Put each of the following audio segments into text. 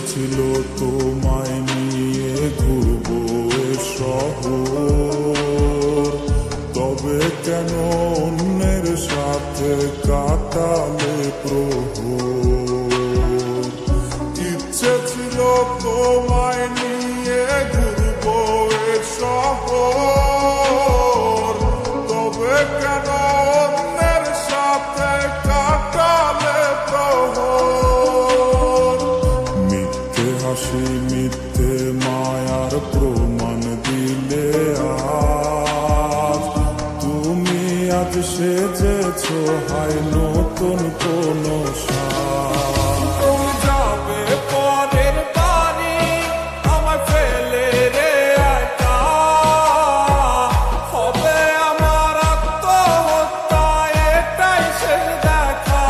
ছিল তোমায় নিয়ে ঘুরবো এ শহর, তবে কেন অন্যের সাথে কাটালে প্রহর। ইচ্ছে ছিল তোমায় নিয়ে ঘুরবো এ শহর, তবে কেন অন্যের সাথে কাটালে প্রহর। মিথ্যে হাসি মিথ্যে মায়ার প্রমাণ দিলে আজ, তুমি আজ সেজেছ হায় নতুন কোন সাজ। তুমি যাবে পরের বাড়ি আমায় ফেলে রে একা, হবে আমার আত্মহত্যা এটাই শেষ দেখা।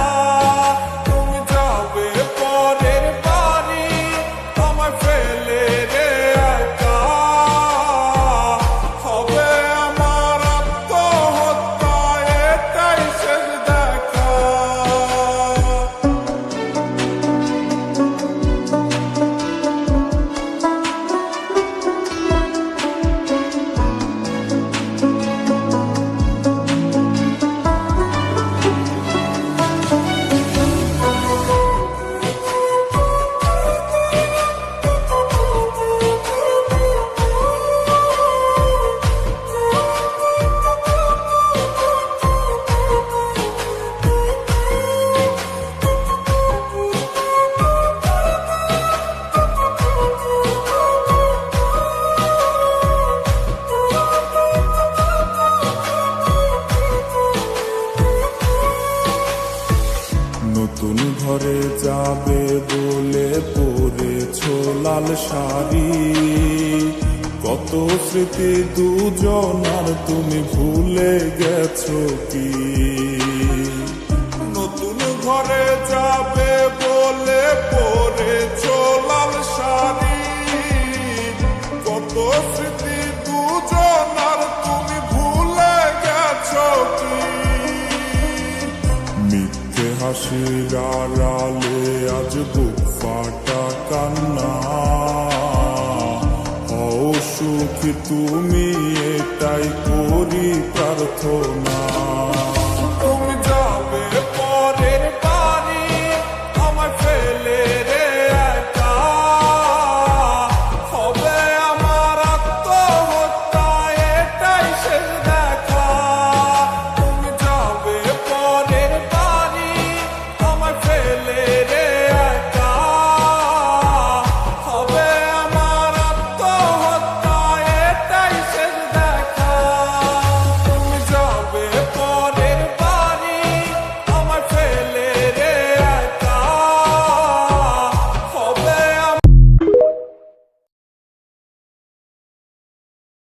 তুমি যাবে পরের বাড়ি আমায় ফেলে রে একা, হবে আমার আত্মহত্যা এটাই শেষ দেখা। নতুন ঘরে যাবে বলে পরেছ লাল শাড়ি, কত স্মৃতি দুজনার তুমি ভুলে গেছো কি। নতুন ঘরে যাবে বলে পরেছ লাল শাড়ি, কত স্মৃতি দুজনার তুমি ভুলে গেছো কি। মিথ্যে হাসির আড়ালে আজ বুক ফাটা কান্না, হও সুখী তুমি এটাই করি প্রার্থনা।